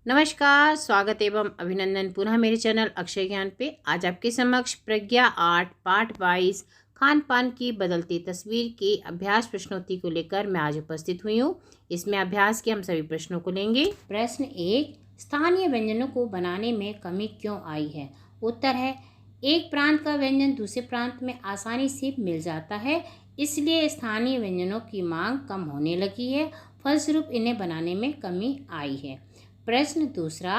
नमस्कार, स्वागत एवं अभिनंदन पुनः मेरे चैनल अक्षय ज्ञान पे। आज आपके समक्ष प्रज्ञा 8 पाठ 22 खान पान की बदलती तस्वीर के अभ्यास प्रश्नोत्तरी को लेकर मैं आज उपस्थित हुई हूँ। इसमें अभ्यास के हम सभी प्रश्नों को लेंगे। प्रश्न 1, स्थानीय व्यंजनों को बनाने में कमी क्यों आई है? उत्तर है, एक प्रांत का व्यंजन दूसरे प्रांत में आसानी से मिल जाता है, इसलिए स्थानीय व्यंजनों की मांग कम होने लगी है, फलस्वरूप इन्हें बनाने में कमी आई है। प्रश्न दूसरा,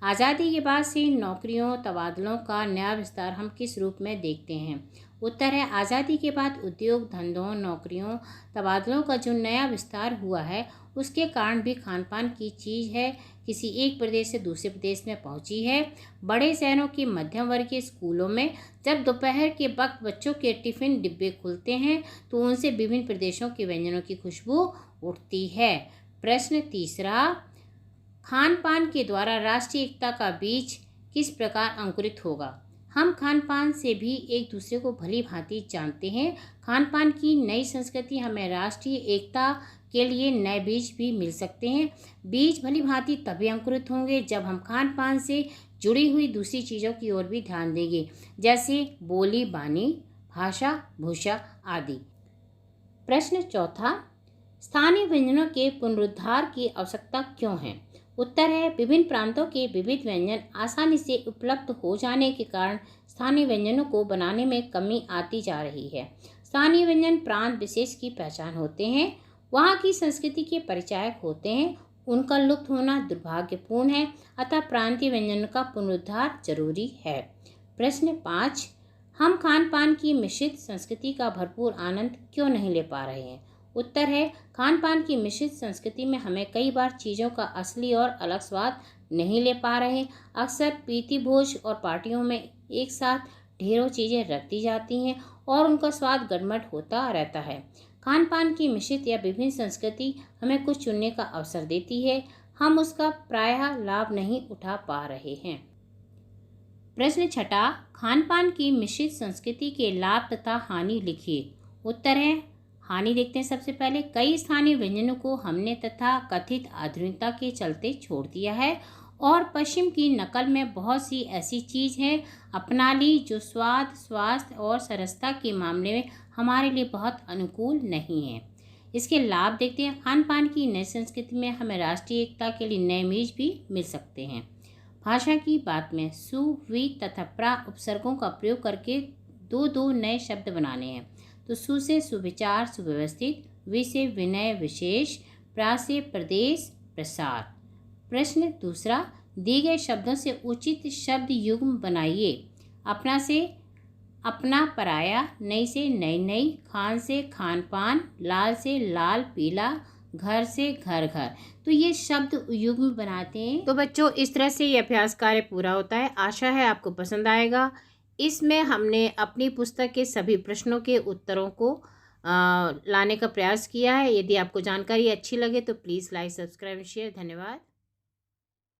आज़ादी के बाद से नौकरियों तबादलों का नया विस्तार हम किस रूप में देखते हैं? उत्तर है, आज़ादी के बाद उद्योग धंधों नौकरियों तबादलों का जो नया विस्तार हुआ है उसके कारण भी खान पान की चीज़ है किसी एक प्रदेश से दूसरे प्रदेश में पहुंची है। बड़े शहरों के मध्यम वर्ग के स्कूलों में जब दोपहर के वक्त बच्चों के टिफ़िन डिब्बे खुलते हैं तो उनसे विभिन्न प्रदेशों के व्यंजनों की खुशबू उठती है। प्रश्न तीसरा, खान पान के द्वारा राष्ट्रीय एकता का बीज किस प्रकार अंकुरित होगा? हम खान पान से भी एक दूसरे को भली भांति जानते हैं। खान पान की नई संस्कृति हमें राष्ट्रीय एकता के लिए नए बीज भी मिल सकते हैं। बीज भली भांति तभी अंकुरित होंगे जब हम खान पान से जुड़ी हुई दूसरी चीज़ों की ओर भी ध्यान देंगे, जैसे बोली बानी, भाषा, भूषा आदि। प्रश्न चौथा, स्थानीय व्यंजनों के पुनरुद्धार की आवश्यकता क्यों है? उत्तर है, विभिन्न प्रांतों के विविध व्यंजन आसानी से उपलब्ध हो जाने के कारण स्थानीय व्यंजनों को बनाने में कमी आती जा रही है। स्थानीय व्यंजन प्रांत विशेष की पहचान होते हैं, वहाँ की संस्कृति के परिचायक होते हैं। उनका लुप्त होना दुर्भाग्यपूर्ण है, अतः प्रांतीय व्यंजनों का पुनरुद्धार जरूरी है। प्रश्न 5, हम खान पान की मिश्रित संस्कृति का भरपूर आनंद क्यों नहीं ले पा रहे हैं? उत्तर है, खान पान की मिश्रित संस्कृति में हमें कई बार चीज़ों का असली और अलग स्वाद नहीं ले पा रहे हैं। अक्सर प्रीति भोज और पार्टियों में एक साथ ढेरों चीज़ें रख दी जाती हैं और उनका स्वाद गड़बड़ होता रहता है। खान पान की मिश्रित या विभिन्न संस्कृति हमें कुछ चुनने का अवसर देती है, हम उसका प्रायः लाभ नहीं उठा पा रहे हैं। प्रश्न छठा, खान पान की मिश्रित संस्कृति के लाभ तथा हानि लिखिए। उत्तर है, हानि देखते हैं। सबसे पहले, कई स्थानीय व्यंजनों को हमने तथा कथित आधुनिकता के चलते छोड़ दिया है और पश्चिम की नकल में बहुत सी ऐसी चीज़ है अपना ली जो स्वाद, स्वास्थ्य और सरसता के मामले में हमारे लिए बहुत अनुकूल नहीं है। इसके लाभ देखते हैं। खान पान की नई संस्कृति में हमें राष्ट्रीय एकता के लिए नए बीज भी मिल सकते हैं। भाषा की बात में सु, वी तथा प्रा उपसर्गों का प्रयोग करके दो नए शब्द बनाने हैं। तो सु से सुविचार सुव्यवस्थित, वि से विनय विशेष, प्रा से प्रदेश प्रसार। प्रश्न दूसरा, दिए गए शब्दों से उचित शब्द युग्म बनाइए। अपना से अपना पराया, नई से नई नई, खान से खान पान, लाल से लाल पीला, घर से घर घर। तो ये शब्द युग्म बनाते हैं। तो बच्चों, इस तरह से ये अभ्यास कार्य पूरा होता है। आशा है आपको पसंद आएगा। इसमें हमने अपनी पुस्तक के सभी प्रश्नों के उत्तरों को लाने का प्रयास किया है। यदि आपको जानकारी अच्छी लगे तो प्लीज़ लाइक, सब्सक्राइब, शेयर। धन्यवाद।